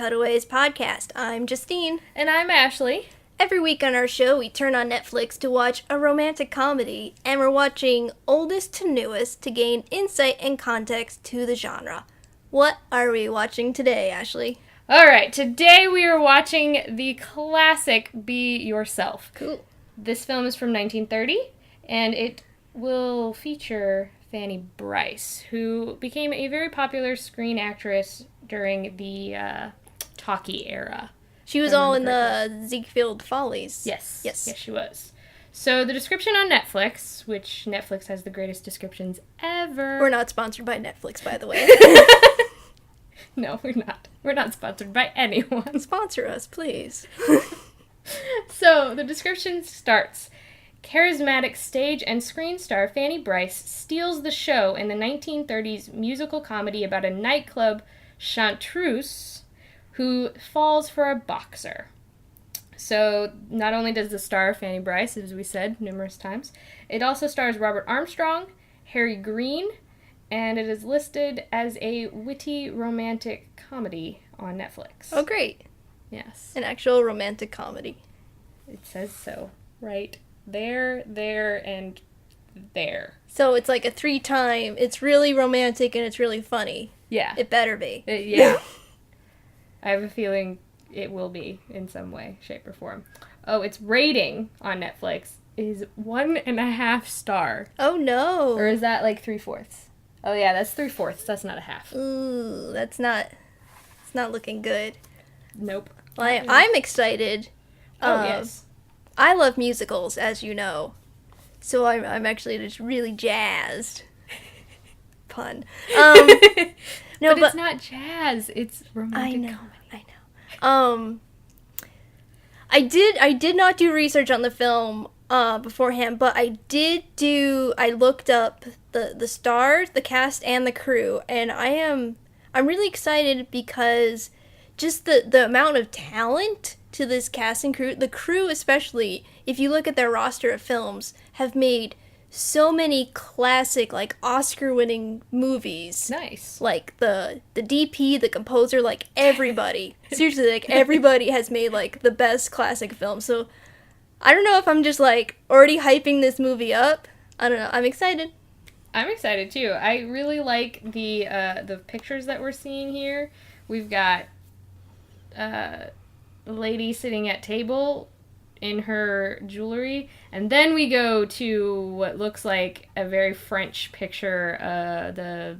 Cutaways podcast. I'm Justine. And I'm Ashley. Every week on our show, we turn on Netflix to watch a romantic comedy, and we're watching oldest to newest to gain insight and context to the genre. What are we watching today, Ashley? All right, today we are watching the classic Be Yourself. Cool. This film is from 1930, and it will feature Fannie Brice, who became a very popular screen actress during the talkie era. She was all in the Ziegfeld Follies. Yes, she was. So the description on Netflix, which Netflix has the greatest descriptions ever. We're not sponsored by Netflix, by the way. No, we're not. We're not sponsored by anyone. Sponsor us, please. So the description starts. Charismatic stage and screen star Fannie Brice steals the show in the 1930s musical comedy about a nightclub chanteuse who falls for a boxer. So not only does the star Fannie Brice, as we said numerous times, it also stars Robert Armstrong, Harry Green, and it is listed as a witty romantic comedy on Netflix. Oh, great. Yes. An actual romantic comedy. It says so. Right there, and there. So it's like a 3-time, it's really romantic and it's really funny. Yeah. It better be. Yeah. I have a feeling it will be in some way, shape, or form. Oh, its rating on Netflix is 1.5 star. Oh, no. Or is that like 3/4? Oh, yeah, that's 3/4. That's not a half. Ooh, it's not looking good. Nope. Well, I'm excited. Oh, yes. I love musicals, as you know. So I'm actually just really jazzed. Pun. No, but it's not jazz. It's romantic comedy. I know. I did not do research on the film beforehand, but I looked up the stars, the cast, and the crew, and I'm really excited because just the amount of talent to this cast and crew, the crew especially, if you look at their roster of films, have made so many classic, like, Oscar-winning movies. Nice. Like, the DP, the composer, like, everybody. Seriously, like, everybody has made, like, the best classic film. So, I don't know if I'm just, like, already hyping this movie up. I don't know. I'm excited. I'm excited, too. I really like the pictures that we're seeing here. We've got a lady sitting at table in her jewelry, and then we go to what looks like a very French picture, the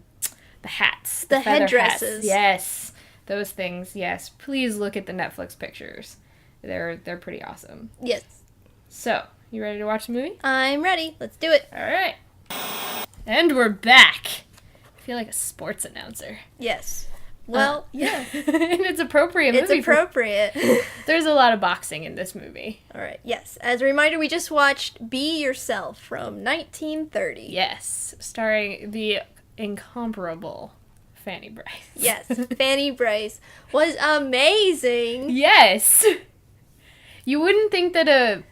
hats, the feather headdresses. Hats. Yes, those things. Yes, please look at the Netflix pictures. They're pretty awesome. Yes. So, you ready to watch the movie? I'm ready. Let's do it. All right. And we're back. I feel like a sports announcer. Yes. Well, yeah. And it's appropriate movie. It's appropriate. There's a lot of boxing in this movie. All right, yes. As a reminder, we just watched Be Yourself from 1930. Yes, starring the incomparable Fannie Brice. Yes, Fannie Brice was amazing. Yes. You wouldn't think that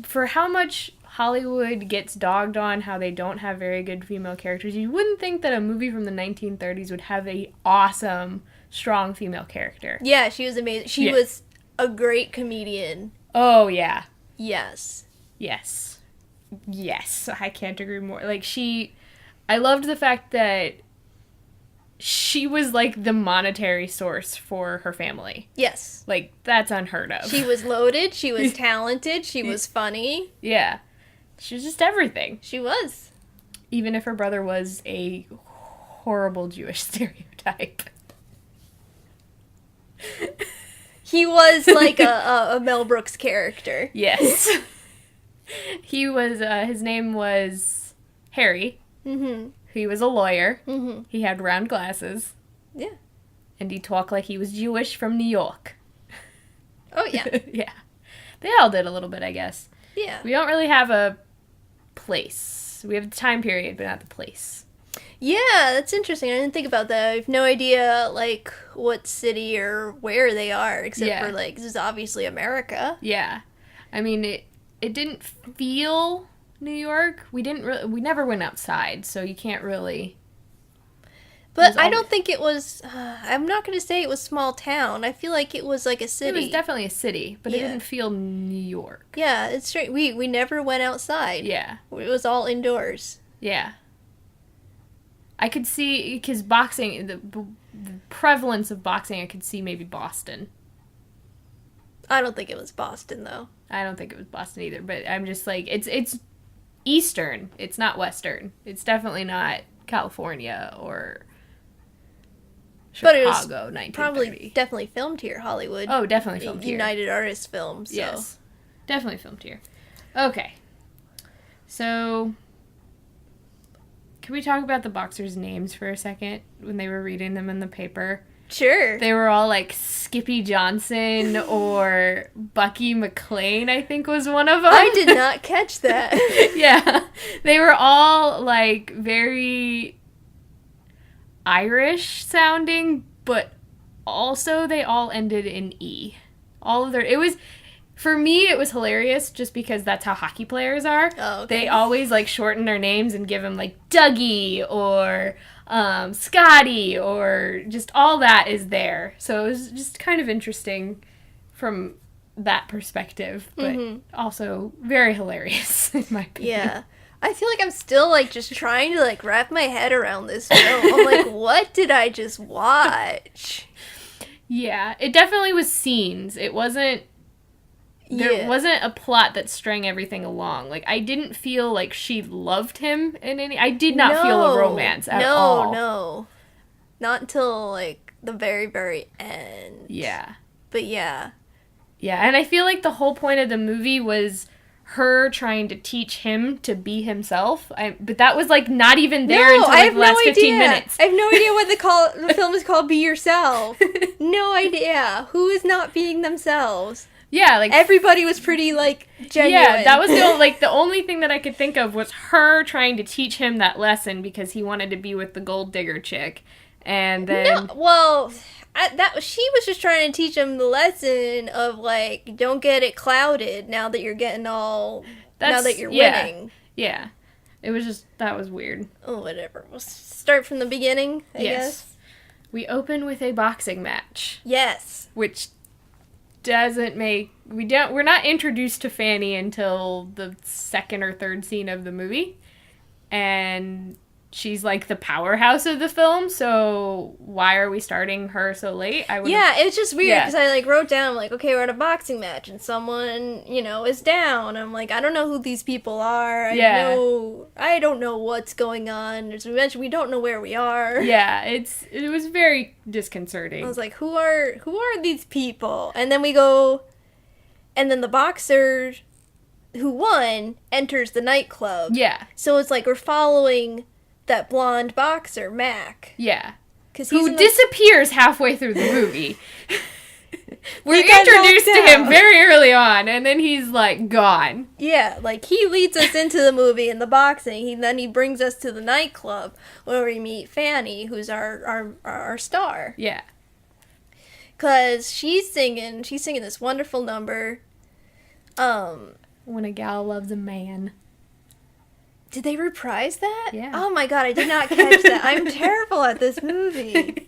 for how much Hollywood gets dogged on how they don't have very good female characters, you wouldn't think that a movie from the 1930s would have a awesome, strong female character. Yeah, she was amazing. She was a great comedian. Oh, yeah. Yes. Yes. Yes. I can't agree more. Like, I loved the fact that she was, like, the monetary source for her family. Yes. Like, that's unheard of. She was loaded. She was talented. She was funny. Yeah. She was just everything. She was. Even if her brother was a horrible Jewish stereotype. He was like a Mel Brooks character. Yes. He was, his name was Harry. Mm-hmm. He was a lawyer. Mm-hmm. He had round glasses. Yeah. And he talked like he was Jewish from New York. Oh, yeah. Yeah. They all did a little bit, I guess. Yeah. We don't really have a place. We have the time period, but not the place. Yeah, that's interesting. I didn't think about that. I have no idea, like, what city or where they are, except for, like, this is obviously America. Yeah. I mean, it didn't feel New York. We never went outside, so you can't really... But I don't think it was, I'm not going to say it was small town. I feel like it was like a city. It was definitely a city, but it didn't feel New York. Yeah, it's straight. We never went outside. Yeah. It was all indoors. Yeah. I could see, because boxing, the prevalence of boxing, I could see maybe Boston. I don't think it was Boston, though. I don't think it was Boston either, but I'm just like, it's Eastern. It's not Western. It's definitely not California or Chicago, but it was 1930. probably definitely filmed here, Hollywood. Oh, definitely filmed here. United Artists Film, so. Yes. Definitely filmed here. Okay. So, can we talk about the boxers' names for a second when they were reading them in the paper? Sure. They were all like Skippy Johnson or Bucky McLean, I think was one of them. I did not catch that. Yeah. They were all like very Irish sounding, but also they all ended in E. All of their, it was, for me, it was hilarious just because that's how hockey players are. Oh, okay. They always like shorten their names and give them like Dougie or Scotty or just all that is there. So it was just kind of interesting from that perspective, but also very hilarious in my opinion. Yeah. I feel like I'm still like just trying to like wrap my head around this film. I'm like, what did I just watch? Yeah, it definitely was scenes. It wasn't there wasn't a plot that string everything along. Like, I didn't feel like she loved him in any... I did not feel a romance at all. No. Not until, like, the very, very end. Yeah. But yeah. Yeah, and I feel like the whole point of the movie was her trying to teach him to be himself. But that was, like, not even there until, like, the last 15 minutes. I have no idea what the film is called, Be Yourself. No idea. Who is not being themselves? Yeah, like... Everybody was pretty, like, genuine. Yeah, that was the only thing that I could think of was her trying to teach him that lesson because he wanted to be with the gold digger chick. And then... No, well, she was just trying to teach him the lesson of, like, don't get it clouded now that you're getting all... now that you're winning. Yeah. It was just... That was weird. Oh, whatever. We'll start from the beginning, I guess. We open with a boxing match. Yes. Which... doesn't make... We're not introduced to Fannie until the second or third scene of the movie. And she's like the powerhouse of the film, so why are we starting her so late? Yeah, it's just weird because I like wrote down, like, okay, we're at a boxing match and someone, is down. I'm like, I don't know who these people are. I don't know what's going on. As we mentioned, we don't know where we are. Yeah, it was very disconcerting. I was like, who are these people? And then we go, and then the boxer who won enters the nightclub. Yeah. So it's like we're following that blonde boxer, Mac. Yeah. Who disappears halfway through the movie. We're introduced to him very early on, and then he's, like, gone. Yeah, like, he leads us into the movie and the boxing, then he brings us to the nightclub, where we meet Fannie, who's our star. Yeah. Because she's singing this wonderful number, When a gal loves a man. Did they reprise that? Yeah. Oh my god, I did not catch that. I'm terrible at this movie.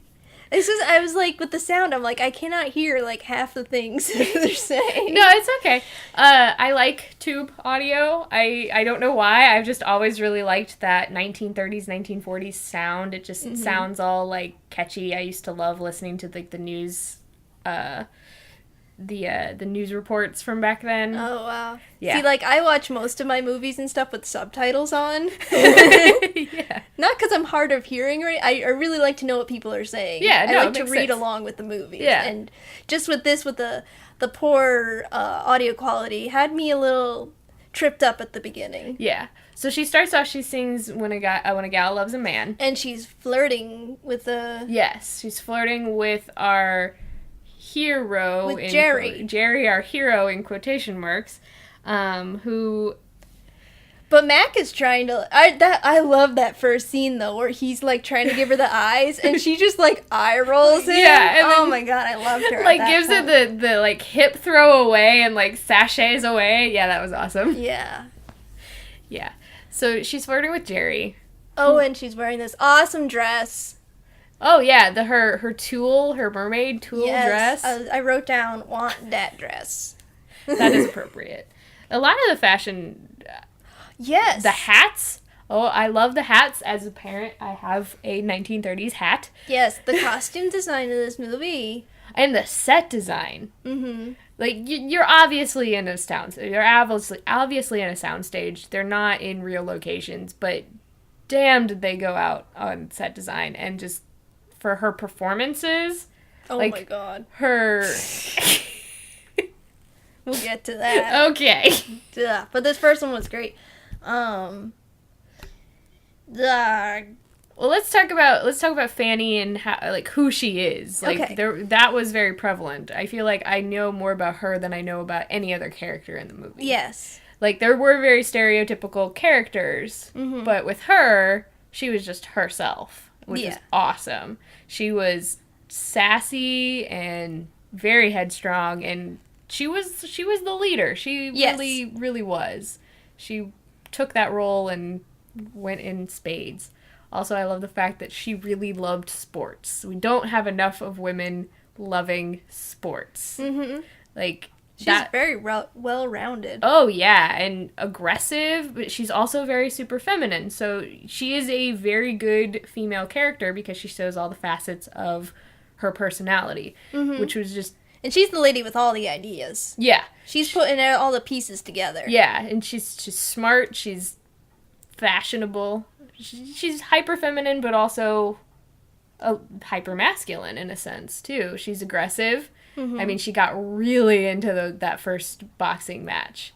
I was like, with the sound, I'm like, I cannot hear, like, half the things they're saying. No, it's okay. I like tube audio. I don't know why. I've just always really liked that 1930s, 1940s sound. It just sounds all, like, catchy. I used to love listening to, like, the news, the news reports from back then. Oh, wow. Yeah. See, like, I watch most of my movies and stuff with subtitles on. Yeah. Not because I'm hard of hearing, right? I really like to know what people are saying. Yeah, no, I like to read along with the movies. Yeah. And just with this, with the poor audio quality, had me a little tripped up at the beginning. Yeah. So she starts off, she sings When a Gal Loves a Man. And she's flirting with the... Yes, she's flirting with our... hero with Jerry. Jerry, our hero in quotation marks, who... But Mac is trying to... I love that first scene, though, where he's, like, trying to give her the eyes, and she just, like, eye rolls him. Yeah. And oh, my God, I loved her. Like, gives it the, like, hip throw away and, like, sachets away. Yeah, that was awesome. Yeah. Yeah. So she's flirting with Jerry. Oh, and she's wearing this awesome dress. Oh yeah, her mermaid tulle Yes, dress. I wrote down, want that dress. That is appropriate. A lot of the fashion, Yes. the hats. Oh, I love the hats. As a parent, I have a 1930s hat. Yes, the costume design of this movie. And the set design. Mm-hmm. Like, you're obviously in a sound. You're obviously in a soundstage. They're not in real locations, but damn did they go out on set design. And just for her performances. Oh like, my god. Her... We'll get to that. Okay. Yeah, but this first one was great. Well, let's talk about Fannie and how, like, who she is. Like, okay. that was very prevalent. I feel like I know more about her than I know about any other character in the movie. Yes. Like, there were very stereotypical characters, but with her, she was just herself, which is awesome. She was sassy and very headstrong, and she was the leader. She really was. She took that role and went in spades. Also, I love the fact that she really loved sports. We don't have enough of women loving sports. Mm-hmm. Like, she's very well-rounded. Oh, yeah, and aggressive, but she's also very super feminine. So she is a very good female character because she shows all the facets of her personality, which was just... And she's the lady with all the ideas. Yeah. She's putting all the pieces together. Yeah, and she's smart, she's fashionable. She's hyper feminine, but also hyper masculine in a sense too. She's aggressive. Mm-hmm. I mean, she got really into that first boxing match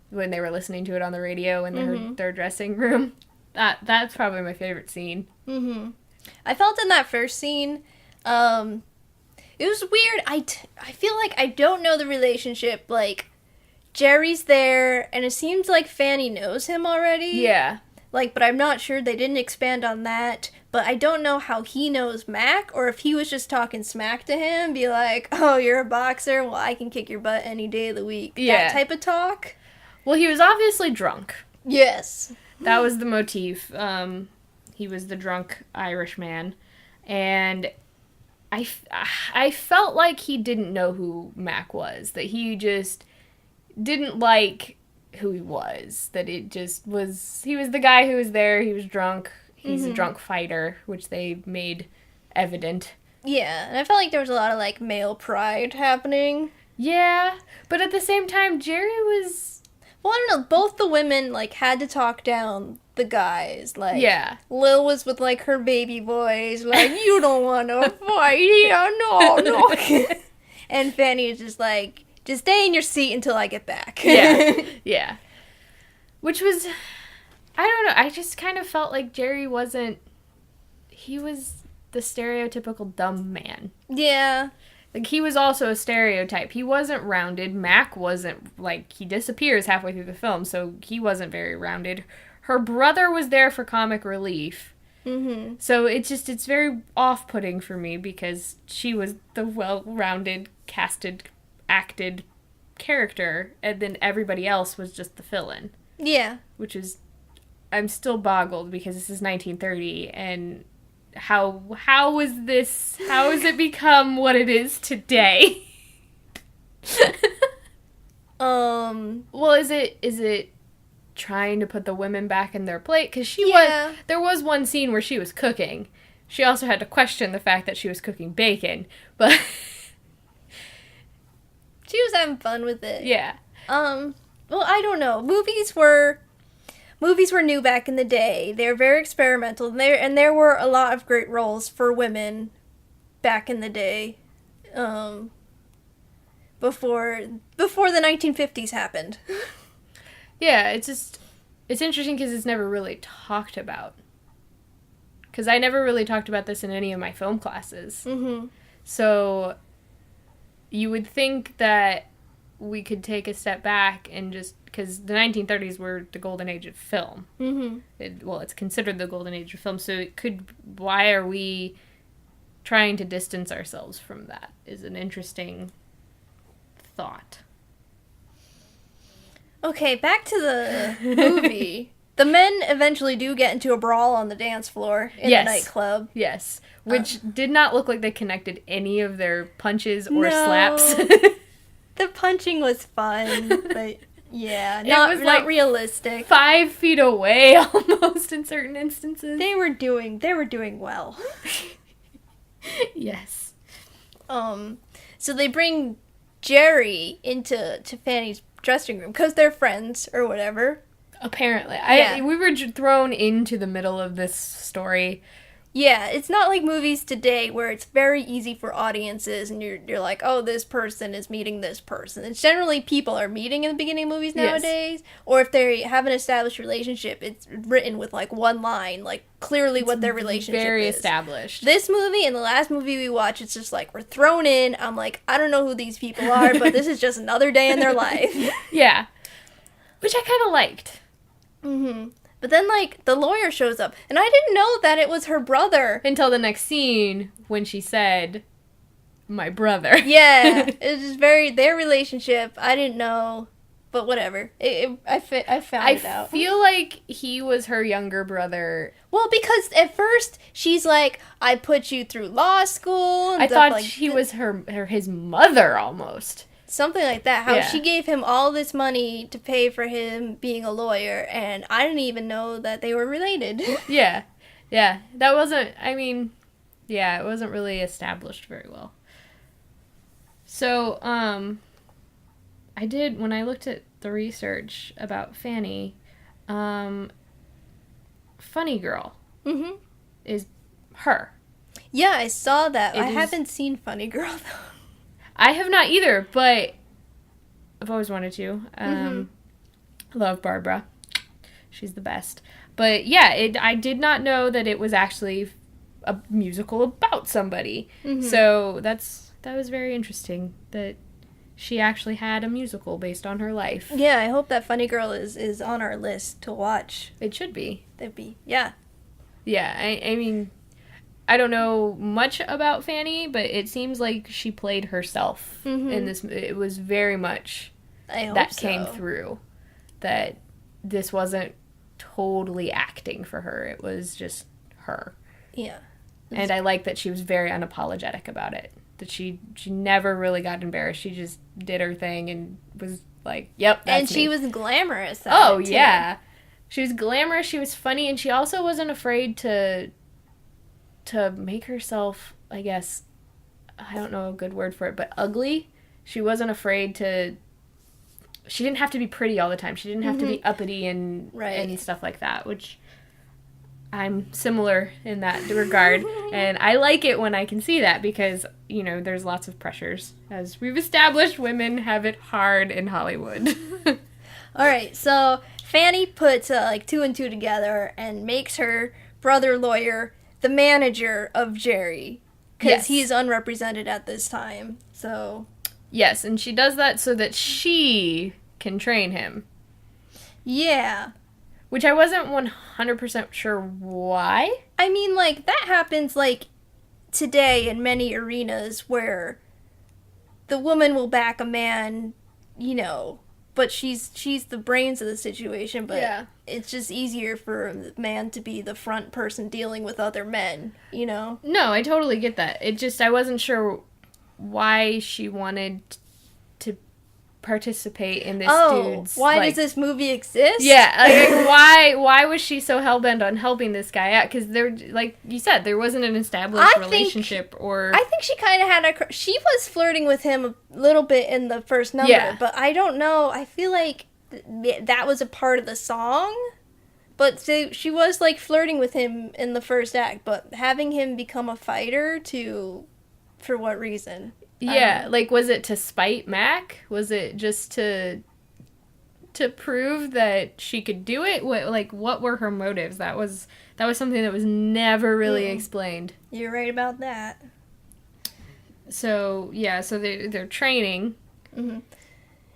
when they were listening to it on the radio in their dressing room. That's probably my favorite scene. Mm-hmm. I felt in that first scene, it was weird. I feel like I don't know the relationship. Like, Jerry's there, and it seems like Fannie knows him already. Yeah. Like, but I'm not sure. They didn't expand on that. But I don't know how he knows Mac, or if he was just talking smack to him, be like, oh, you're a boxer? Well, I can kick your butt any day of the week. Yeah. That type of talk. Well, he was obviously drunk. Yes. That was the motif. He was the drunk Irish man. And I felt like he didn't know who Mac was. That he just didn't like who he was. That it just was... He was the guy who was there. He was drunk. He's a drunk fighter, which they made evident. Yeah, and I felt like there was a lot of, like, male pride happening. Yeah, but at the same time, Jerry was... Well, I don't know. Both the women, like, had to talk down the guys. Like, yeah. Lil was with, like, her baby voice. Like, you don't want to fight. Yeah, no. And Fanny is just like, just stay in your seat until I get back. Yeah. Which was... I don't know. I just kind of felt like Jerry wasn't... He was the stereotypical dumb man. Yeah. Like, he was also a stereotype. He wasn't rounded. Mac wasn't, like, he disappears halfway through the film, so he wasn't very rounded. Her brother was there for comic relief. Mm-hmm. So it's very off-putting for me because she was the well-rounded, acted character, and then everybody else was just the fill-in. Yeah. Which is... I'm still boggled because this is 1930, and how has it become what it is today? Well, is it trying to put the women back in their plate? Because there was one scene where she was cooking. She also had to question the fact that she was cooking bacon, but she was having fun with it. Yeah. Well, I don't know. Movies were new back in the day. They were very experimental, and there were a lot of great roles for women back in the day, before the 1950s happened. Yeah, it's interesting because it's never really talked about. Because I never really talked about this in any of my film classes. Mm-hmm. So you would think that we could take a step back and just... Because the 1930s were the golden age of film. Mm-hmm. It's considered the golden age of film, so why are we trying to distance ourselves from that is an interesting thought. Okay, back to the movie. The men eventually do get into a brawl on the dance floor in the nightclub. Yes. Which did not look like they connected any of their punches or slaps. The punching was fun, but yeah, not realistic. 5 feet away almost in certain instances. They were doing well. Yes. So they bring Jerry to Fanny's dressing room because they're friends or whatever. Apparently. We were thrown into the middle of this story. Yeah, it's not like movies today where it's very easy for audiences and you're like, oh, this person is meeting this person. It's generally people are meeting in the beginning of movies nowadays. Yes. Or if they have an established relationship, it's written with like one line, like clearly what their relationship is. Very established. This movie and the last movie we watched, it's just like we're thrown in. I'm like, I don't know who these people are, but this is just another day in their life. Yeah. Which I kind of liked. Mm-hmm. But then, like, the lawyer shows up, and I didn't know that it was her brother. Until the next scene, when she said, my brother. Yeah, it was their relationship, I didn't know, but whatever. I found it out. I feel like he was her younger brother. Well, because at first, she's like, I put you through law school, and I thought he was his mother, almost. Something like that. How she gave him all this money to pay for him being a lawyer, and I didn't even know that they were related. Yeah. Yeah. That wasn't, it wasn't really established very well. So, when I looked at the research about Fannie, Funny Girl is her. Yeah, I saw that. I haven't seen Funny Girl, though. I have not either, but I've always wanted to. Love Barbara. She's the best. But yeah, I did not know that it was actually a musical about somebody. Mm-hmm. So that was very interesting that she actually had a musical based on her life. Yeah, I hope that Funny Girl is on our list to watch. It should be. Yeah. Yeah, I mean, I don't know much about Fannie, but it seems like she played herself in this. It was very much came through. That this wasn't totally acting for her. It was just her. Yeah. And I like that she was very unapologetic about it. That she never really got embarrassed. She just did her thing and was like, yep, that's And she was glamorous. Oh, yeah. She was glamorous, she was funny, and she also wasn't afraid to make herself, I guess, I don't know a good word for it, but ugly. She wasn't afraid to... She didn't have to be pretty all the time. She didn't have to be uppity and stuff like that, which I'm similar in that regard. And I like it when I can see that because, there's lots of pressures. As we've established, women have it hard in Hollywood. All right, so Fannie puts 2 and 2 together and makes her brother lawyer the manager of Jerry, because he's unrepresented at this time, so... Yes, and she does that so that she can train him. Yeah. Which I wasn't 100% sure why. I mean, that happens, today in many arenas where the woman will back a man, but she's the brains of the situation, but it's just easier for the man to be the front person dealing with other men, No, I totally get that. It just, I wasn't sure why she wanted to participate in this dude's... why does this movie exist? Yeah, why was she so hell-bent on helping this guy out? Because there, like you said, there wasn't an established relationship or... I think she kind of had she was flirting with him a little bit in the first number, but I don't know, I feel like that was a part of the song, but she was, flirting with him in the first act, but having him become a fighter for what reason? Yeah, was it to spite Mac? Was it just to prove that she could do it? What were her motives? That was something that was never really explained. You're right about that. So, so they're training. Mm-hmm.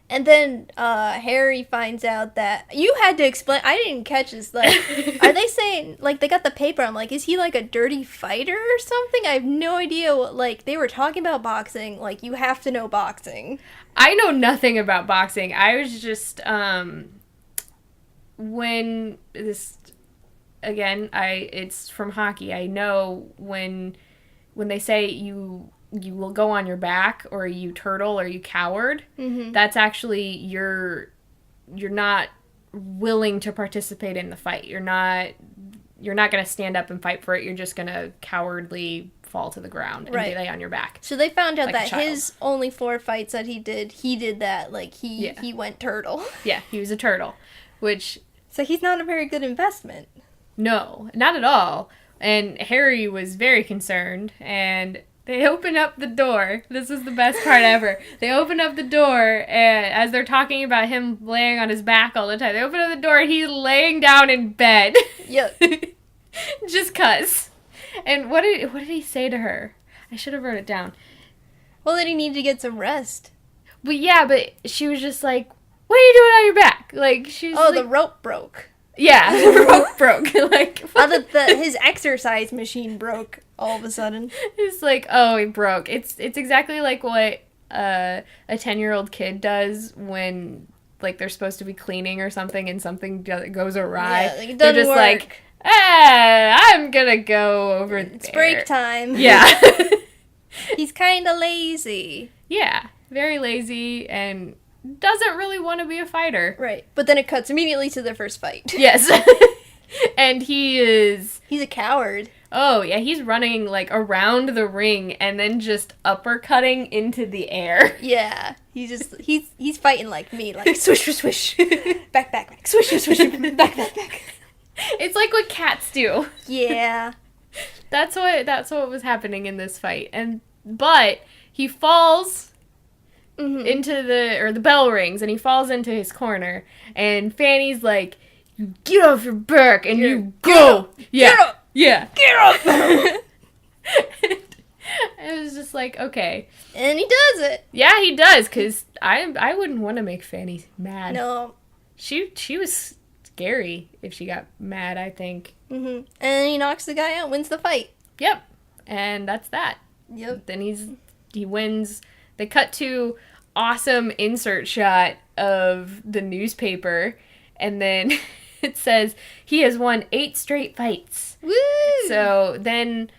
And then Harry finds out that... You had to explain... I didn't catch this. Are they saying... they got the paper. I'm like, is he, a dirty fighter or something? I have no idea what... they were talking about boxing. You have to know boxing. I know nothing about boxing. I was just... when this, again, it's from hockey. I know when they say you will go on your back, or you turtle, or you coward, that's actually you're not willing to participate in the fight. You're not going to stand up and fight for it. You're just going to cowardly fall to the ground and lay on your back. So they found out that his only 4 fights that he did that. Like, he went turtle. Yeah, he was a turtle, which... So he's not a very good investment. No, not at all. And Harry was very concerned, and they open up the door. This was the best part ever. They open up the door, and as they're talking about him laying on his back all the time, they open up the door, and he's laying down in bed. Yep. Just 'cause. And what did he say to her? I should have wrote it down. Well, that he needed to get some rest. But yeah, but she was just like, what are you doing on your back? Like, she's like... the rope broke. Yeah, the rope broke. Like, his exercise machine broke all of a sudden. It's like, oh, it broke. It's exactly like what a 10-year-old kid does when, like, they're supposed to be cleaning or something and something goes awry. Yeah, like, it doesn't they're just work. like, I'm gonna go over It's there. break time. Yeah. He's kind of lazy. Yeah, very lazy and doesn't really want to be a fighter. Right. But then it cuts immediately to their first fight. Yes. And he's a coward. Oh, yeah, he's running, like, around the ring and then just uppercutting into the air. Yeah. He's fighting like me, like, swish, swish, swish. Back, back, back. Swish, swish, swish. Back, back, back. It's like what cats do. Yeah. That's what was happening in this fight. But he falls into the bell rings, and he falls into his corner, and Fanny's like, you get off your back and you go. Get up. Yeah. Get up. It was just like, okay. And he does it. Yeah, he does, because I wouldn't want to make Fanny mad. No. She was scary if she got mad, I think. And then he knocks the guy out, wins the fight. Yep. And that's that. Yep. Then he wins. They cut to awesome insert shot of the newspaper, and then it says he has won 8 straight fights. Woo! So then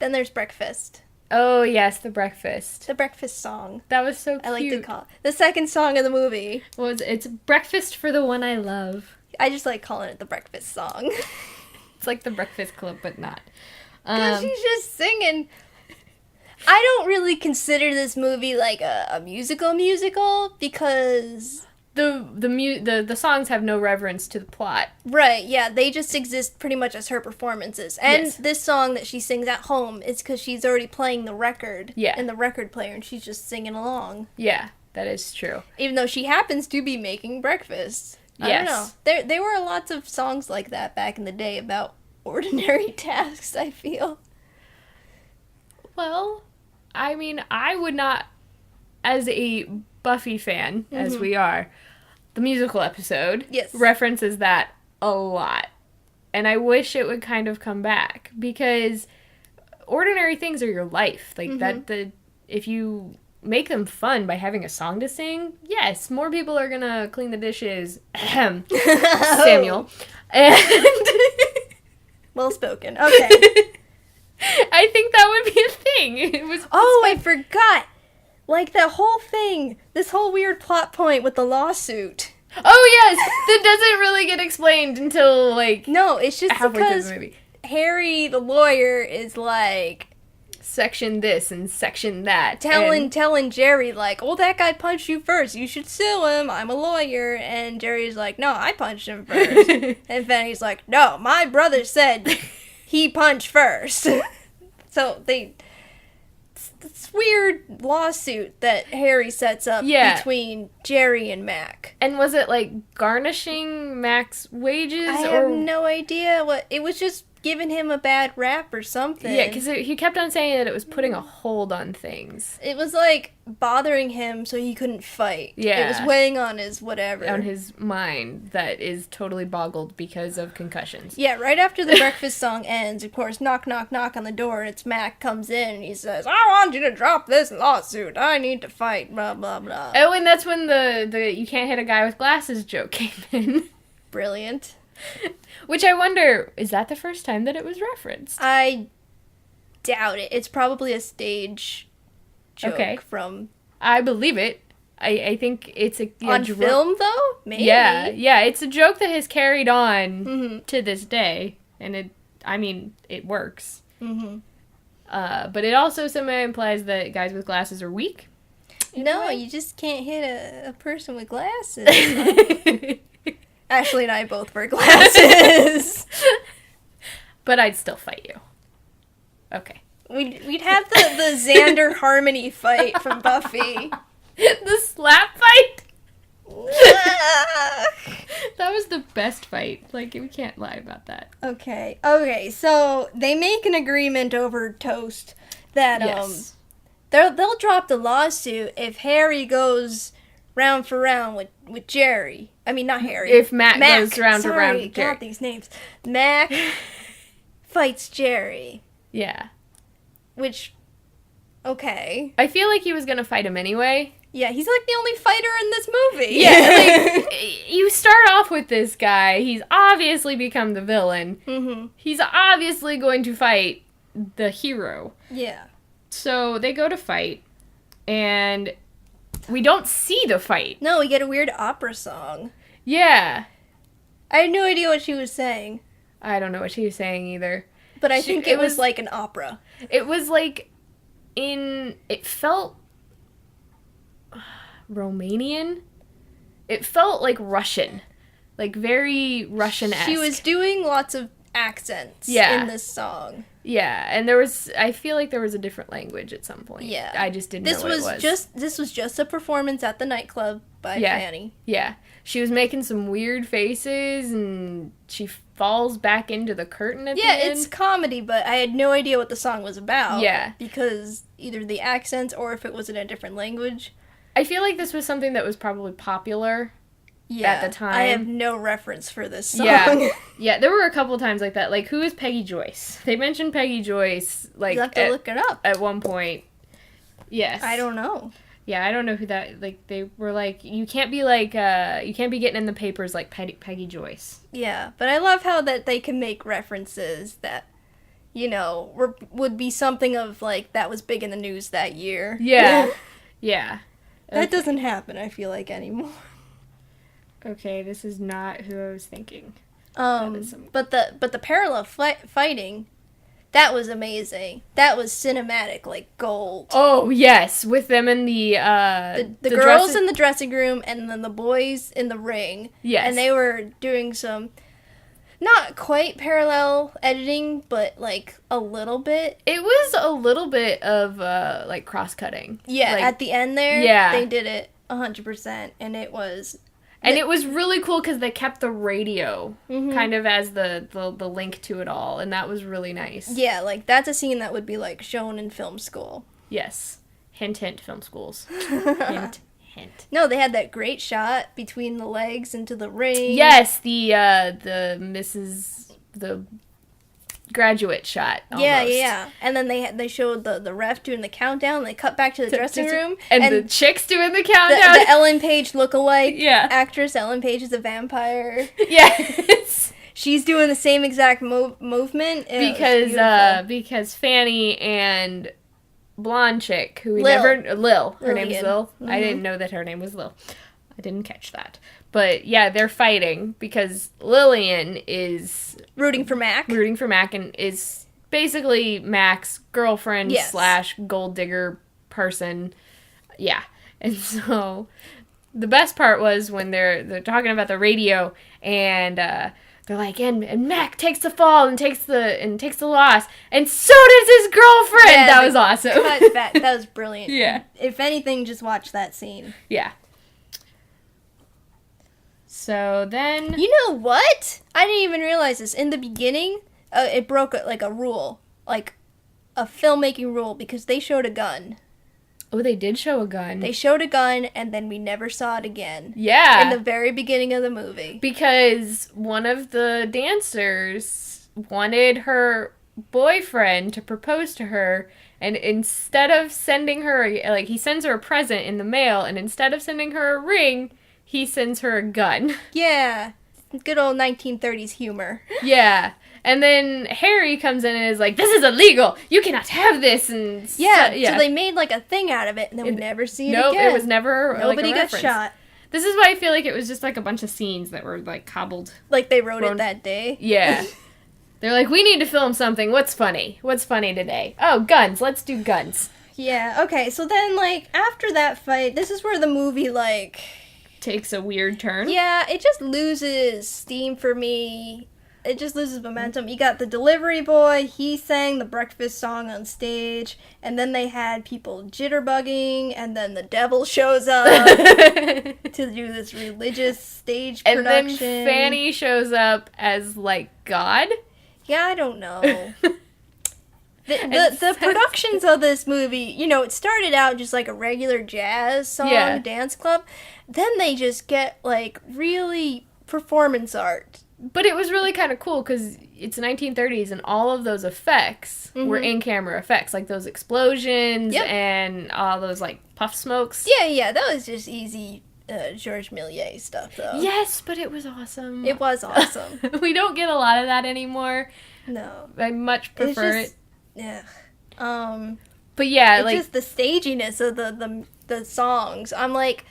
there's breakfast. Oh yes, the breakfast. The breakfast song. That was so cute. I like to call it the second song of the movie. It's breakfast for the one I love. I just like calling it the breakfast song. It's like the Breakfast Club, but not. Because she's just singing. I don't really consider this movie like a musical because the songs have no reverence to the plot. Right, yeah, they just exist pretty much as her performances. And this song that she sings at home is because she's already playing the record in the record player, and she's just singing along. Yeah, that is true. Even though she happens to be making breakfast. I don't know. There were lots of songs like that back in the day about ordinary tasks, I feel. Well, I mean, I would not, as a Buffy fan, as we are, the musical episode references that a lot. And I wish it would kind of come back, because ordinary things are your life. Like, if you make them fun by having a song to sing, yes, more people are gonna clean the dishes. Samuel. And well spoken. Okay. I think that would be a thing. I forgot. Like, that whole thing, this whole weird plot point with the lawsuit. Oh, yes! That doesn't really get explained until, like, no, it's just halfway because through the movie. Harry, the lawyer, is like, section this and section that. Telling Jerry, like, oh, that guy punched you first. You should sue him. I'm a lawyer. And Jerry's like, no, I punched him first. And Fanny's like, no, my brother said he punched first. So this weird lawsuit that Harry sets up between Jerry and Mac. And was it, like, garnishing Mac's wages? I have no idea. It was just giving him a bad rap or something. Yeah, because he kept on saying that it was putting a hold on things. It was, like, bothering him so he couldn't fight. Yeah. It was weighing on his whatever. On his mind that is totally boggled because of concussions. Yeah, right after the breakfast song ends, of course, knock, knock, knock on the door, and it's Mac comes in, and he says, I want you to drop this lawsuit. I need to fight, blah, blah, blah. Oh, and that's when the you can't hit a guy with glasses joke came in. brilliant. Which I wonder, is that the first time that it was referenced? I doubt it. It's probably a stage joke from... I believe it. I think it's a... on film, though? Maybe. Yeah, it's a joke that has carried on to this day, and it works. Mm-hmm. But it also somehow implies that guys with glasses are weak. No, you just can't hit a person with glasses. Ashley and I both wear glasses. But I'd still fight you. Okay. We'd have the Xander Harmony fight from Buffy. The slap fight? That was the best fight. Like, we can't lie about that. Okay, so they make an agreement over toast that, they'll drop the lawsuit if Harry goes round for round with Jerry. I mean, not Harry. If Mac goes round for round with Jerry. Got these names. Mac fights Jerry. Yeah. Which, okay. I feel like he was gonna fight him anyway. Yeah, he's like the only fighter in this movie. Yeah, like, you start off with this guy. He's obviously become the villain. Mm-hmm. He's obviously going to fight the hero. Yeah. So they go to fight, and we don't see the fight. No, we get a weird opera song. Yeah. I had no idea what she was saying. I don't know what she was saying either. But I think it was like an opera. It was like it felt Romanian. It felt like Russian. Like very Russian-esque. She was doing lots of accents in this song. Yeah, and I feel like there was a different language at some point. Yeah. I just didn't know what it was. This was just a performance at the nightclub by Fannie. Yeah. She was making some weird faces, and she falls back into the curtain at the end. Yeah, it's comedy, but I had no idea what the song was about. Yeah. Because either the accents or if it was in a different language. I feel like this was something that was probably popular at the time. I have no reference for this song. Yeah, there were a couple times like that. Like, who is Peggy Joyce? They mentioned Peggy Joyce, like... You have to look it up. At one point. Yes. I don't know. Yeah, I don't know who that... Like, they were like, you can't be like, you can't be getting in the papers like Peggy Joyce. Yeah, but I love how that they can make references that, you know, would be something of, like, that was big in the news that year. Yeah. Yeah. That doesn't happen, I feel like, anymore. Okay, this is not who I was thinking. But the parallel fighting, that was amazing. That was cinematic, like gold. Oh yes, with them in the girls in the dressing room and then the boys in the ring. Yes, and they were doing some not quite parallel editing, but like a little bit. It was a little bit of like cross cutting. Yeah, like, at the end there, they did it 100%, and it was. And it was really cool because they kept the radio kind of as the link to it all, and that was really nice. Yeah, like, that's a scene that would be, like, shown in film school. Yes. Hint, hint, film schools. Hint, hint. No, they had that great shot between the legs into the ring. Yes, the graduate shot, almost. Yeah. And then they showed the ref doing the countdown, and they cut back to the dressing room. And the chicks doing the countdown. The Ellen Page lookalike actress. Ellen Page is a vampire. Yes. She's doing the same exact movement. Because Fannie and blonde chick, who we Lil. Her name is Lil. Mm-hmm. I didn't know that her name was Lil. I didn't catch that. But, yeah, they're fighting because Lillian is... Rooting for Mac and is basically Mac's girlfriend / gold digger person. Yeah. And so the best part was when they're talking about the radio and they're like, and Mac takes the fall and takes the loss, and so does his girlfriend. Yeah, that was awesome. That was brilliant. Yeah. If anything, just watch that scene. Yeah. So then... You know what? I didn't even realize this. In the beginning, it broke a rule. Like, a filmmaking rule, because they showed a gun. Oh, they did show a gun. They showed a gun, and then we never saw it again. Yeah. In the very beginning of the movie. Because one of the dancers wanted her boyfriend to propose to her, and instead of sending her... Like, he sends her a present in the mail, and instead of sending her a ring... He sends her a gun. Yeah. Good old 1930s humor. Yeah. And then Harry comes in and is like, this is illegal! You cannot have this! And So they made, like, a thing out of it, and then we never see it again. Nope, it was never, Nobody like, a got reference. shot. This is why I feel like it was just, like, a bunch of scenes that were, like, cobbled. Like, they wrote it that day. Yeah. They're like, we need to film something. What's funny? What's funny today? Oh, guns. Let's do guns. Yeah, okay, so then, like, after that fight, this is where the movie, like... takes a weird turn. Yeah, it just loses steam for me. It just loses momentum. You got the delivery boy, he sang the breakfast song on stage, and then they had people jitterbugging, and then the devil shows up to do this religious stage production. And then Fannie shows up as, like, God? Yeah, I don't know. The productions of this movie, you know, it started out just like a regular jazz song, dance club. Then they just get, like, really performance art. But it was really kind of cool because it's 1930s and all of those effects were in-camera effects. Like those explosions and all those, like, puff smokes. Yeah, that was just easy Georges Méliès stuff, though. Yes, but it was awesome. It was awesome. We don't get a lot of that anymore. No. I much prefer it. Yeah. But yeah, it's like... just the staginess of the songs. I'm like,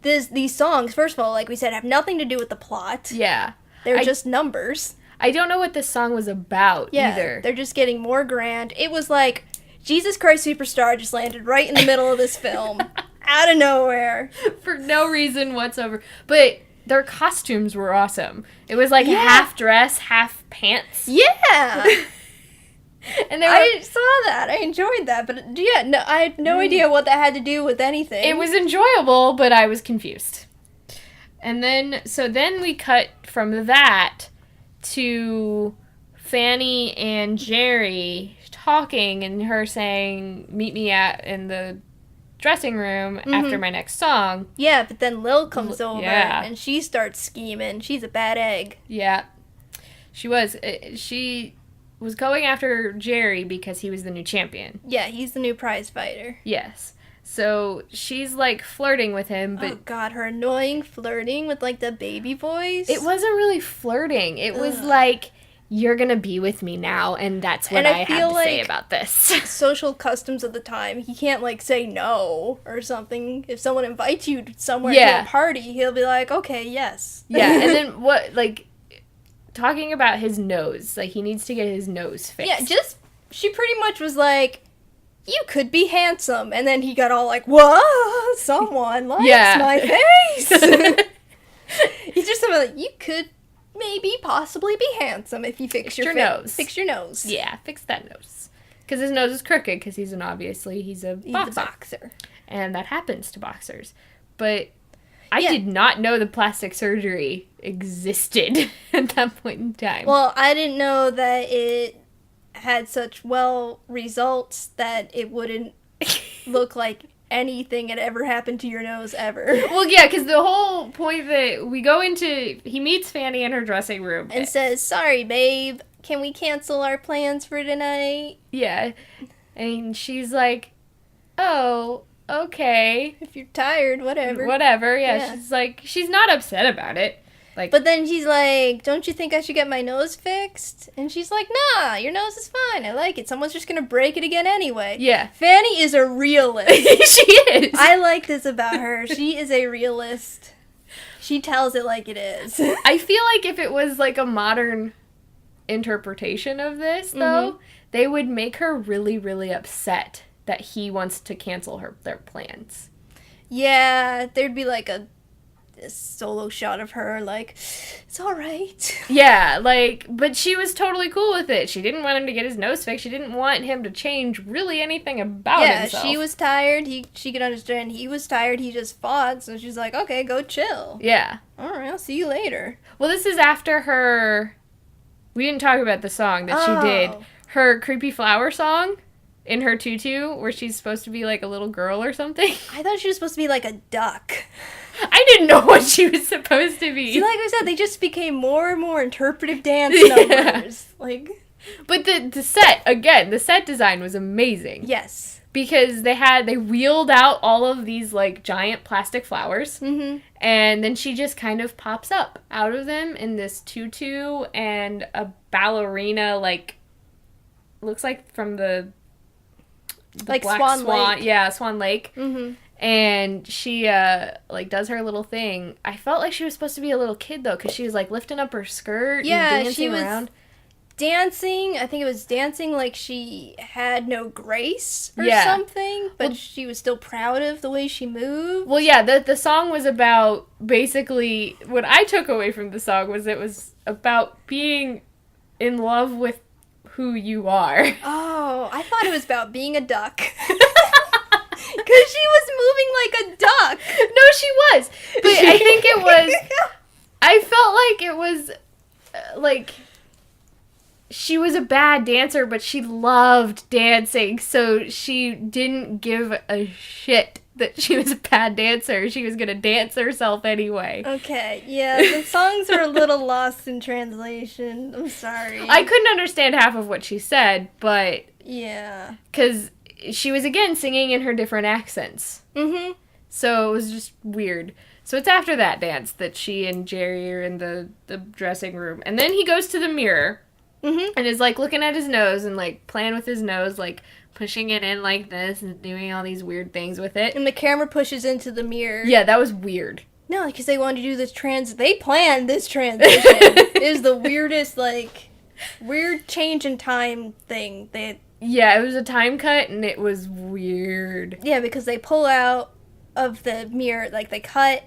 these songs, first of all, like we said, have nothing to do with the plot. Yeah. They're just numbers. I don't know what this song was about either. They're just getting more grand. It was like, Jesus Christ Superstar just landed right in the middle of this film. Out of nowhere. For no reason whatsoever. But their costumes were awesome. It was like half dress, half pants. Yeah! And I saw that. I enjoyed that. But yeah, no, I had no idea what that had to do with anything. It was enjoyable, but I was confused. And then we cut from that to Fannie and Jerry talking and her saying, meet me in the dressing room after my next song. Yeah, but then Lil comes over and she starts scheming. She's a bad egg. Yeah. She was going after Jerry because he was the new champion. Yeah, he's the new prize fighter. Yes. So she's, like, flirting with him, but... Oh, God, her annoying flirting with, like, the baby voice. It wasn't really flirting. It was like, you're gonna be with me now, and that's what I have to say about this. Social customs of the time, he can't, like, say no or something. If someone invites you somewhere to a party, he'll be like, okay, yes. Yeah, and then talking about his nose. Like, he needs to get his nose fixed. Yeah, she pretty much was like, you could be handsome. And then he got all like, what? Someone likes my face. He's just something like, you could maybe possibly be handsome if you fix your nose. Fix your nose. Yeah, fix that nose. Because his nose is crooked because he's a boxer. And that happens to boxers. But I did not know the plastic surgery existed at that point in time. Well, I didn't know that it had such results that it wouldn't look like anything had ever happened to your nose ever. Well, yeah, because the whole point that we go into, he meets Fannie in her dressing room. And says, sorry, babe, can we cancel our plans for tonight? Yeah. And she's like, oh, okay. If you're tired, whatever. Whatever, yeah. She's like, she's not upset about it. Like, but then she's like, don't you think I should get my nose fixed? And she's like, nah, your nose is fine. I like it. Someone's just going to break it again anyway. Yeah. Fannie is a realist. She is. I like this about her. She is a realist. She tells it like it is. I feel like if it was like a modern interpretation of this, though, they would make her really, really upset that he wants to cancel their plans. Yeah, there'd be like a solo shot of her, like, it's all right. Yeah, like, but she was totally cool with it. She didn't want him to get his nose fixed. She didn't want him to change really anything about himself. Yeah, she was tired. She could understand he was tired. He just fought, so she's like, okay, go chill. Yeah. All right, I'll see you later. Well, this is after her... We didn't talk about the song that she did. Her Creepy Flower song in her tutu, where she's supposed to be like a little girl or something. I thought she was supposed to be like a duck. I didn't know what she was supposed to be. See, like I said, they just became more and more interpretive dance numbers. Like, but the set, again, the set design was amazing. Yes. because they wheeled out all of these, like, giant plastic flowers, Mm-hmm. and then she just kind of pops up out of them in this tutu and a ballerina, like, looks like from the like Black Swan Lake. Yeah, Swan Lake. Mm-hmm. And she, like, does her little thing. I felt like she was supposed to be a little kid, though, because she was, like, lifting up her skirt and dancing she was around. dancing. I think it was dancing like she had no grace or Yeah. something, but she was still proud of the way she moved. Well, yeah, the song was about, basically, what I took away from the song was it was about being in love with who you are. Oh, I thought it was about being a duck. Because she was moving like a duck. No, she was. But I think it was, I felt like it was, like, she was a bad dancer, but she loved dancing, so she didn't give a shit that she was a bad dancer. She was gonna dance herself anyway. Okay, yeah, the songs are a little lost in translation. I'm sorry. I couldn't understand half of what she said, but... Yeah. Because she was, again, singing in her different accents. Mm-hmm. So it was just weird. So it's after that dance that she and Jerry are in the dressing room. And then he goes to the mirror and is, like, looking at his nose and, like, playing with his nose, like, pushing it in like this and doing all these weird things with it. And the camera pushes into the mirror. Yeah, that was weird. No, because they wanted to do this they planned this transition. It was the weirdest, like, weird change in time thing. Yeah, it was a time cut, and it was weird. Yeah, because they pull out of the mirror, like, they cut.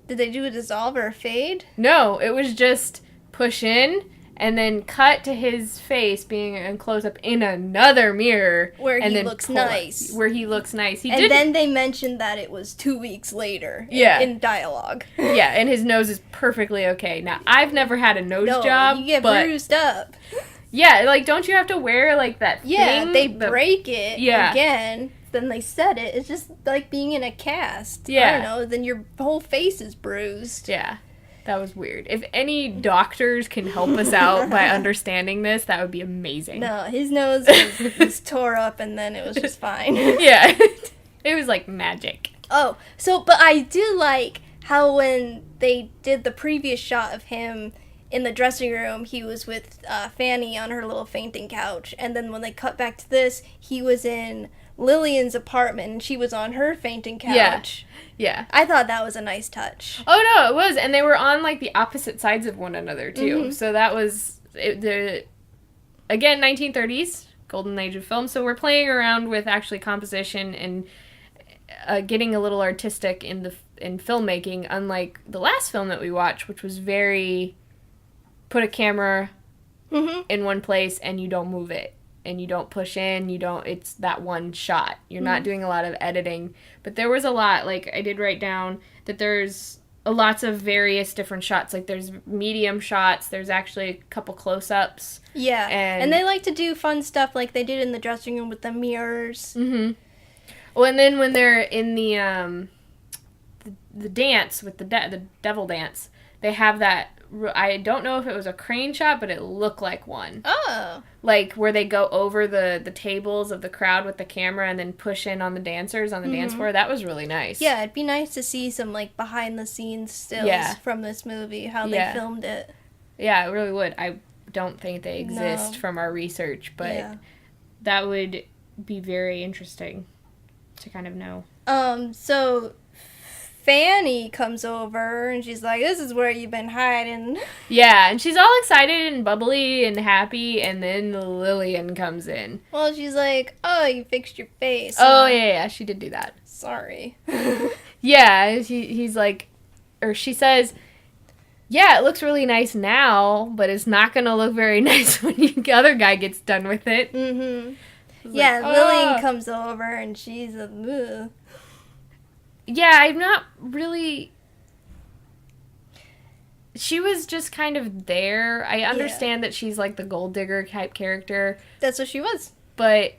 Did they do a dissolve or a fade? No, it was just push in, and then cut to his face being in close-up in another mirror. Where and he then looks nice. Where he looks nice. Then they mentioned that it was 2 weeks later in dialogue. Yeah, and his nose is perfectly okay. Now, I've never had a nose job, you get but... bruised up. Yeah, like, don't you have to wear, like, that thing? Yeah, they break it again, then they set it. It's just like being in a cast. Yeah. I don't know, then your whole face is bruised. Yeah, that was weird. If any doctors can help us out by understanding this, that would be amazing. No, his nose was tore up, and then it was just fine. Yeah, it was like magic. Oh, but I do like how when they did the previous shot of him in the dressing room, he was with Fannie on her little fainting couch, and then when they cut back to this, he was in Lillian's apartment, and she was on her fainting couch. Yeah. I thought that was a nice touch. Oh, no, it was, and they were on, like, the opposite sides of one another, too. Mm-hmm. So that was, again, 1930s, golden age of film, so we're playing around with actually composition and getting a little artistic in filmmaking, unlike the last film that we watched, which was very... put a camera in one place and you don't move it and you don't push in, it's that one shot. You're not doing a lot of editing, but there was a lot, like I did write down that there's lots of various different shots, like there's medium shots, there's actually a couple close-ups. Yeah, and they like to do fun stuff like they did in the dressing room with the mirrors. Mm-hmm. Well, and then when they're in the dance with the devil dance, they have that, I don't know if it was a crane shot, but it looked like one. Oh. Like, where they go over the tables of the crowd with the camera and then push in on the dancers on the dance floor. That was really nice. Yeah, it'd be nice to see some, like, behind-the-scenes stills from this movie, how they filmed it. Yeah, it really would. I don't think they exist from our research, but that would be very interesting to kind of know. So... Fannie comes over, and she's like, this is where you've been hiding. Yeah, and she's all excited and bubbly and happy, and then Lillian comes in. Well, she's like, oh, you fixed your face. Oh, yeah, she did do that. Sorry. Yeah, he's like, or she says, yeah, it looks really nice now, but it's not going to look very nice when the other guy gets done with it. Mm-hmm. Yeah, like, Lillian comes over, and she's a... Ugh. Yeah, I'm not really... She was just kind of there. I understand that she's like the gold digger type character. That's what she was. But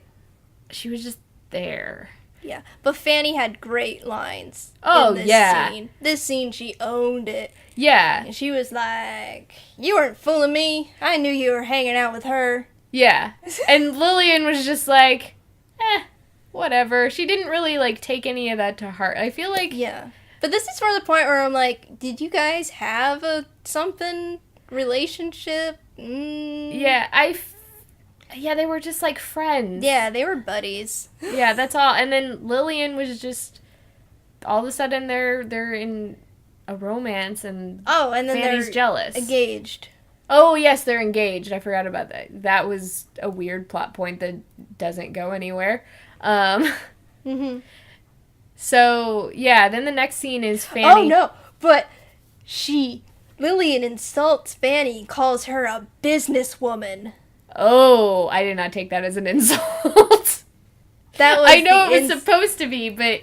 she was just there. Yeah, but Fannie had great lines in this scene. This scene, she owned it. Yeah. And she was like, you weren't fooling me. I knew you were hanging out with her. Yeah. And Lillian was just like, whatever. She didn't really, like, take any of that to heart. I feel like... Yeah. But this is for the point where I'm like, did you guys have a something relationship? Yeah, yeah, they were just, like, friends. Yeah, they were buddies. Yeah, that's all. And then Lillian was just... All of a sudden, they're in a romance, and then Fanny's they're jealous. Engaged. Oh, yes, they're engaged. I forgot about that. That was a weird plot point that doesn't go anywhere. So, yeah, then the next scene is Fanny... Oh, no, but Lillian insults Fanny, calls her a businesswoman. Oh, I did not take that as an insult. That was I know it was supposed to be, but...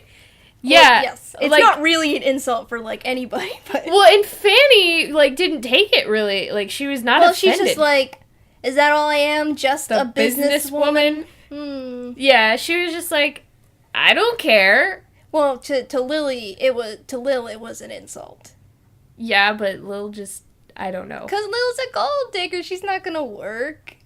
Yeah. Well, yes. It's like, not really an insult for, like, anybody, but... Well, and Fanny, like, didn't take it really. Like, she was not offended. She's just like, is that all I am? Just a businesswoman? Yeah, she was just like, I don't care. Well, to Lil, it was an insult. Yeah, but Lil just, I don't know. Because Lil's a gold digger. She's not gonna work.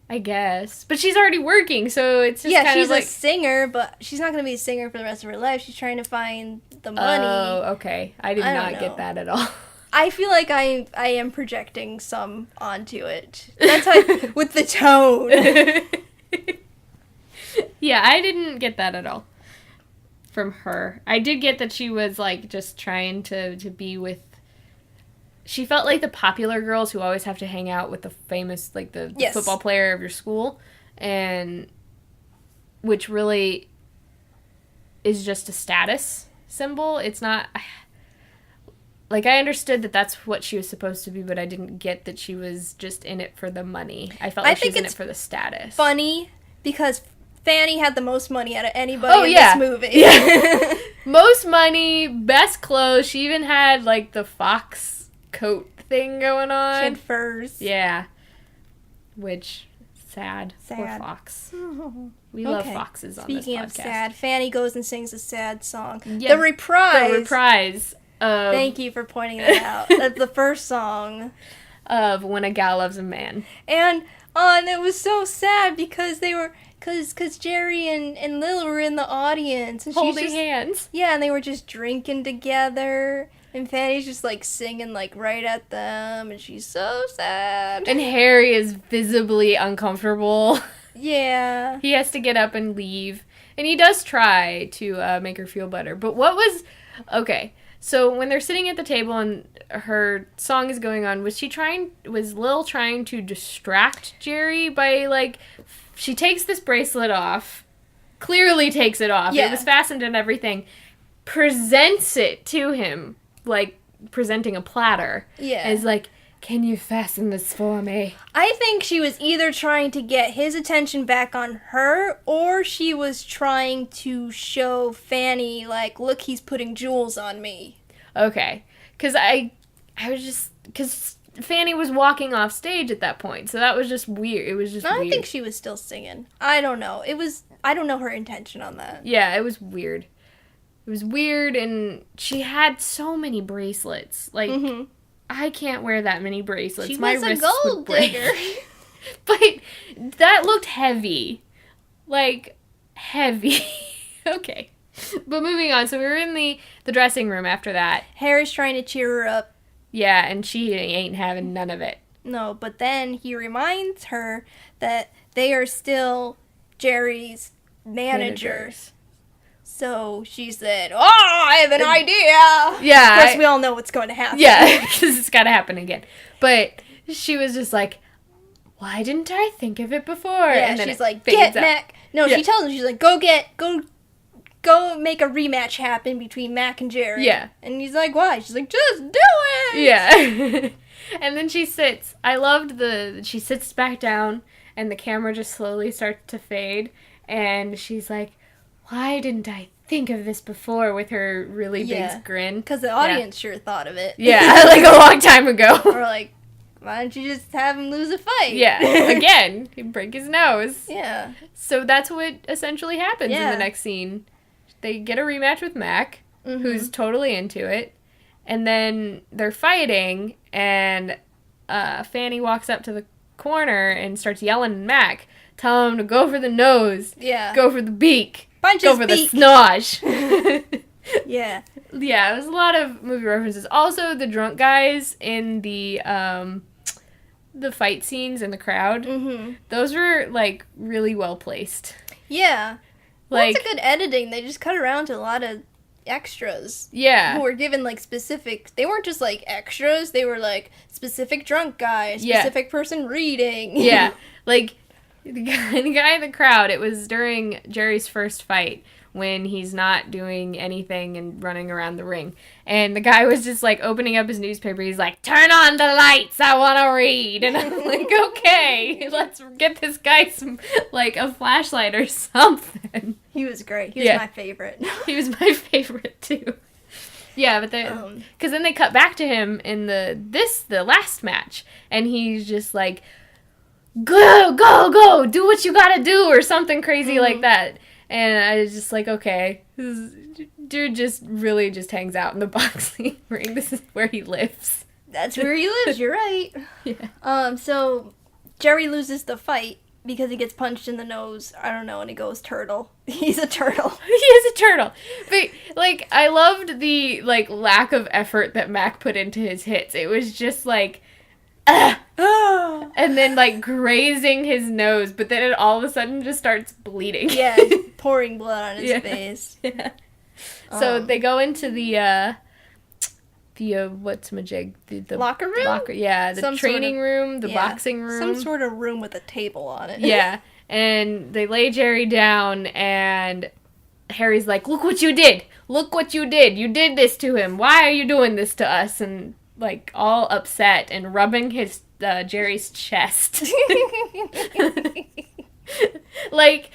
I guess. But she's already working, so it's just kind of like... she's a singer, but she's not going to be a singer for the rest of her life. She's trying to find the money. Oh, okay. I did not get that at all. I feel like I am projecting some onto it. That's how, with the tone. Yeah, I didn't get that at all from her. I did get that she was, like, just trying to be with... She felt like the popular girls who always have to hang out with the famous, like, the football player of your school, and which really is just a status symbol. It's not, like, I understood that that's what she was supposed to be, but I didn't get that she was just in it for the money. I felt like she was in it for the status. Funny, because Fanny had the most money out of anybody in this movie. Yeah. Most money, best clothes. She even had, like, the fox coat thing going on. She had furs. Yeah. Which, sad. Poor fox. We love foxes on this podcast. Speaking of sad, Fanny goes and sings a sad song. Yeah, the reprise. The reprise of... Thank you for pointing that out. That's the first song. Of When a Gal Loves a Man. And it was so sad because they were... Because Jerry and Lil were in the audience. And holding hands. Yeah, and they were just drinking together. And Fanny's just, like, singing, like, right at them. And she's so sad. And Harry is visibly uncomfortable. Yeah. He has to get up and leave. And he does try to make her feel better. But what was... Okay, so when they're sitting at the table and her song is going on, was Lil trying to distract Jerry by, like... She takes this bracelet off. Clearly takes it off. Yeah. It was fastened and everything. Presents it to him. Like, presenting a platter. Yeah. Is like, can you fasten this for me? I think she was either trying to get his attention back on her, or she was trying to show Fanny, like, look, he's putting jewels on me. Okay. Because I was just... Because Fanny was walking off stage at that point, so that was just weird. It was just weird. I think she was still singing. I don't know. I don't know her intention on that. Yeah, it was weird. It was weird, and she had so many bracelets. Like, I can't wear that many bracelets. She My was a wrists gold would break. digger. But that looked heavy. Like, heavy. Okay. But moving on. So we were in the dressing room after that. Harry's trying to cheer her up. Yeah, and she ain't having none of it. No, but then he reminds her that they are still Jerry's managers. So she said, oh, I have an idea. Yeah. Of course, we all know what's going to happen. Yeah, because it's got to happen again. But she was just like, why didn't I think of it before? Yeah, and then she's like, get Mac. No, yeah. She tells him, she's like, go make a rematch happen between Mac and Jerry. Yeah. And he's like, why? She's like, just do it. Yeah. And then she sits. I loved she sits back down and the camera just slowly starts to fade. And she's like, why didn't I think of this before, with her really big grin? Because the audience sure thought of it. Yeah, like a long time ago. Or like, why don't you just have him lose a fight? Yeah, again, he'd break his nose. Yeah. So that's what essentially happens in the next scene. They get a rematch with Mac, who's totally into it. And then they're fighting, and Fanny walks up to corner and starts yelling at Mac, telling him to go for the nose, go for the beak, punch go his for beak. the snosh. Yeah. Yeah, it was a lot of movie references. Also, the drunk guys in the fight scenes in the crowd, those were, like, really well placed. Yeah. Like, that's a good editing. They just cut around to a lot of extras. Yeah. Who were given, like, specific... They weren't just, like, extras. They were, like, specific drunk guy, specific person reading. Yeah. Like, the guy in the crowd, it was during Jerry's first fight when he's not doing anything and running around the ring. And the guy was just, like, opening up his newspaper. He's like, turn on the lights, I want to read. And I'm like, okay, let's get this guy some, like, a flashlight or something. He was great. He was my favorite. He was my favorite, too. Yeah, but because then they cut back to him in the last match. And he's just like, go, do what you gotta do, or something crazy like that. And I was just like, okay, this dude just hangs out in the boxing ring. This is where he lives. That's where he lives, you're right. Yeah. So Jerry loses the fight because he gets punched in the nose. I don't know, and he goes turtle. He's a turtle. He is a turtle. But, like, I loved the, like, lack of effort that Mac put into his hits. It was just like, and then, like, grazing his nose, but then it all of a sudden just starts bleeding. Yeah, pouring blood on his face. Yeah. So they go into the what's-majig? The locker room? The training room, the boxing room. Some sort of room with a table on it. Yeah, and they lay Jerry down, and Harry's like, look what you did! Look what you did! You did this to him! Why are you doing this to us? And, like, all upset and rubbing his Jerry's chest. Like,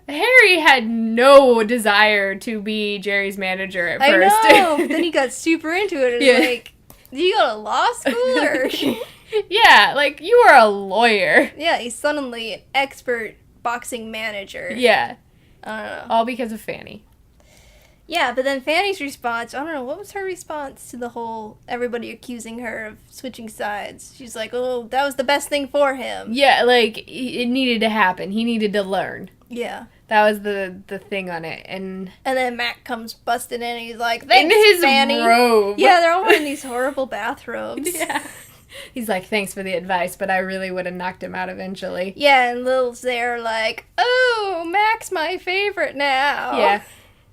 Harry had no desire to be Jerry's manager at first. I know! Then he got super into it. It's like, do you go to law school, or... Yeah, like, you are a lawyer. Yeah, he's suddenly an expert boxing manager. Yeah. I don't know. All because of Fannie. Yeah, but then Fanny's response, I don't know, what was her response to the whole everybody accusing her of switching sides? She's like, oh, that was the best thing for him. Yeah, like, it needed to happen. He needed to learn. Yeah. That was the thing on it. And then Mac comes busting in and he's like, thanks, in his Fanny. robe. Yeah, they're all wearing these horrible bathrobes. Yeah. He's like, thanks for the advice, but I really would have knocked him out eventually. Yeah, and Lil's there like, oh, Mac's my favorite now. Yeah.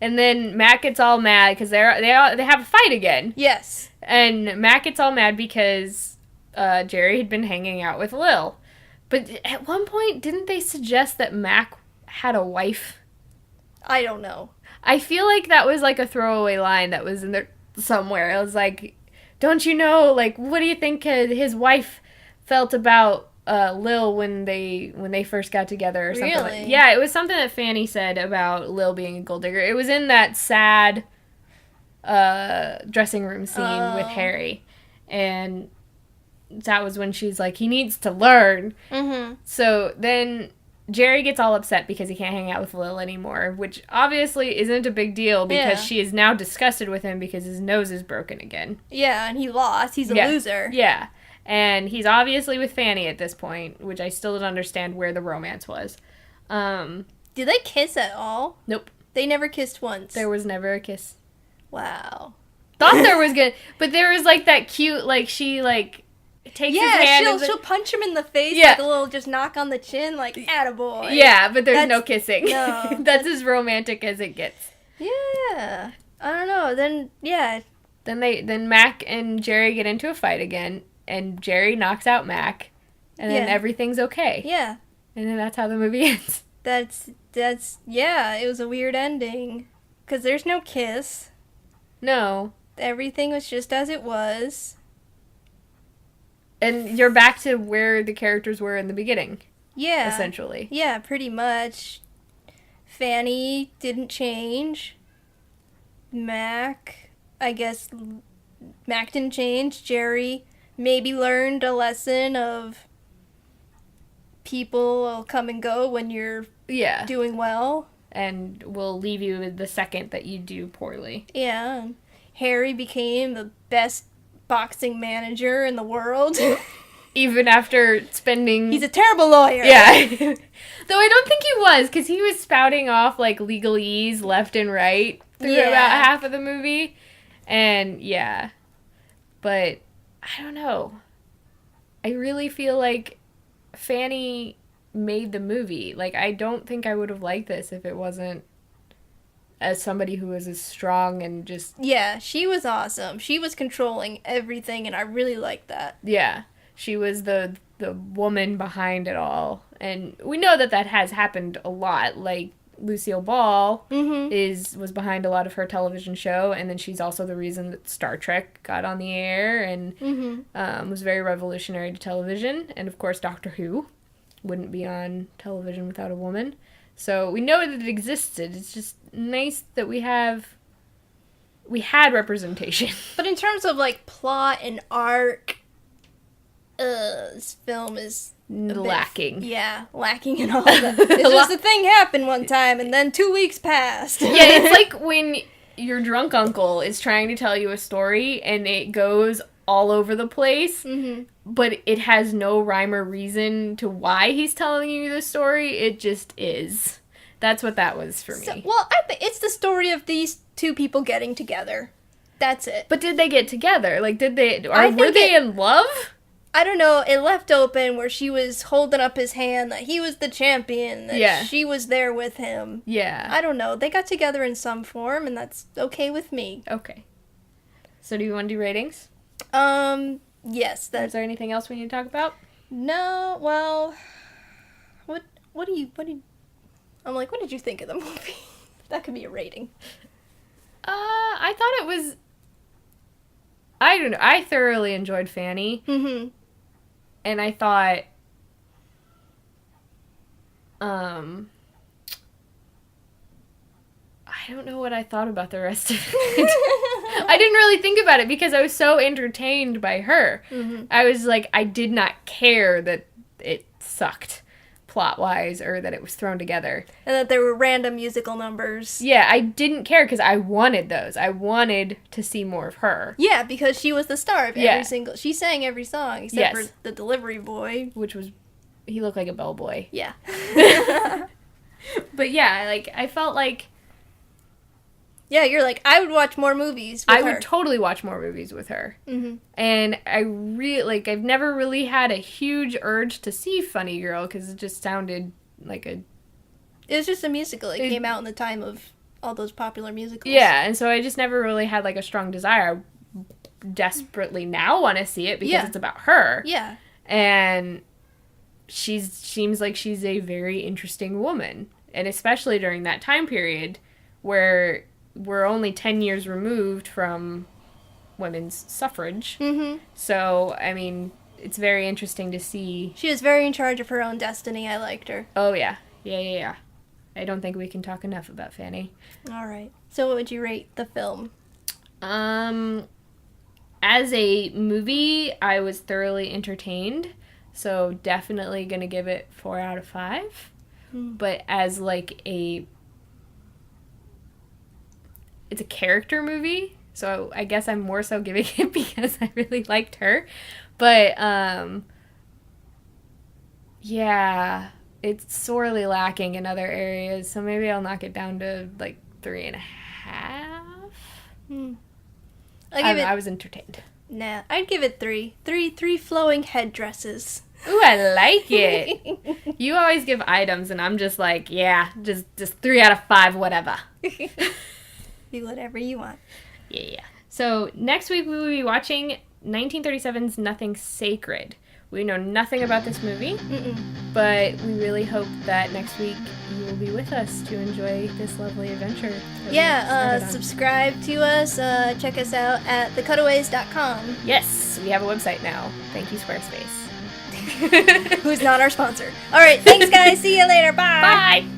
And then Mac gets all mad because they have a fight again. Yes. And Mac gets all mad because Jerry had been hanging out with Lil. But at one point, didn't they suggest that Mac had a wife? I don't know. I feel like that was like a throwaway line that was in there somewhere. It was like, don't you know, like, what do you think his wife felt about Lil when they first got together or something? Really? Yeah, it was something that Fanny said about Lil being a gold digger. It was in that sad dressing room scene with Harry. And that was when she's like, he needs to learn. Mm-hmm. So then Jerry gets all upset because he can't hang out with Lil anymore, which obviously isn't a big deal because she is now disgusted with him because his nose is broken again. Yeah, and he lost. He's a loser. Yeah. And he's obviously with Fanny at this point, which I still don't understand where the romance was. Did they kiss at all? Nope. They never kissed once. There was never a kiss. Wow. Thought there was good, but there was like that cute, like she like takes his hand. Yeah, she'll punch him in the face, like a little just knock on the chin, like attaboy. Yeah, but there's no kissing. No. That's as romantic as it gets. Yeah. I don't know. Then Mac and Jerry get into a fight again. And Jerry knocks out Mac, and then everything's okay. Yeah. And then that's how the movie ends. It was a weird ending. Because there's no kiss. No. Everything was just as it was. And you're back to where the characters were in the beginning. Yeah. Essentially. Yeah, pretty much. Fanny didn't change. Mac didn't change. Jerry maybe learned a lesson of people will come and go when you're doing well. And will leave you the second that you do poorly. Yeah. And Harry became the best boxing manager in the world. even after spending... He's a terrible lawyer. Yeah. Though I don't think he was, because he was spouting off, like, legalese left and right through about half of the movie. And, yeah. But, I don't know. I really feel like Fannie made the movie. Like, I don't think I would have liked this if it wasn't as somebody who was as strong and just... Yeah, she was awesome. She was controlling everything, and I really liked that. Yeah. She was the woman behind it all. And we know that has happened a lot. Like, Lucille Ball was behind a lot of her television show, and then she's also the reason that Star Trek got on the air and was very revolutionary to television. And, of course, Doctor Who wouldn't be on television without a woman. So we know that it existed. It's just nice that we had representation. But in terms of, like, plot and arc, this film is lacking. Lacking in all of that. It's just a thing happened one time, and then 2 weeks passed. Yeah, it's like when your drunk uncle is trying to tell you a story, and it goes all over the place, but it has no rhyme or reason to why he's telling you the story. It just is. That's what that was for me. Well, I think it's the story of these two people getting together. That's it. But did they get together? Like, were they in love? I don't know. It left open where she was holding up his hand, that he was the champion, that she was there with him. Yeah. I don't know. They got together in some form, and that's okay with me. Okay. So do you want to do ratings? Yes. Is there anything else we need to talk about? No, well, what do you, I'm like, what did you think of the movie? That could be a rating. I thought it was, I don't know, I thoroughly enjoyed Fannie. And I thought, I don't know what I thought about the rest of it. I didn't really think about it because I was so entertained by her. I was like, I did not care that it sucked plot-wise or that it was thrown together. And that there were random musical numbers. Yeah, I didn't care because I wanted those. I wanted to see more of her. Yeah, because she was the star of every single... She sang every song except for the delivery boy. Which was... He looked like a bellboy. Yeah. But yeah, like, I felt like... Yeah, you're like, I would watch more movies with her. I would totally watch more movies with her. And I I've never really had a huge urge to see Funny Girl, because it just sounded like a... It was just a musical. It came out in the time of all those popular musicals. Yeah, and so I just never really had, like, a strong desire. I desperately now want to see it, because it's about her. Yeah. And seems like she's a very interesting woman. And especially during that time period, where... we're only 10 years removed from women's suffrage. So, I mean, it's very interesting to see. She was very in charge of her own destiny. I liked her. Oh, yeah. Yeah. I don't think we can talk enough about Fannie. All right. So what would you rate the film? As a movie, I was thoroughly entertained. So, definitely going to give it 4 out of 5. But as, like, it's a character movie, so I guess I'm more so giving it because I really liked her. But, yeah, it's sorely lacking in other areas, so maybe I'll knock it down to, like, 3.5. I was entertained. Nah, I'd give it 3. Three flowing headdresses. Ooh, I like it. You always give items, and I'm just like, yeah, just 3 out of 5, whatever. Do whatever you want. Yeah. So next week we will be watching 1937's Nothing Sacred. We know nothing about this movie, but we really hope that next week you will be with us to enjoy this lovely adventure. Subscribe to us. Check us out at thecutaways.com. Yes, we have a website now. Thank you, Squarespace. Who's not our sponsor. All right, thanks, guys. See you later. Bye. Bye.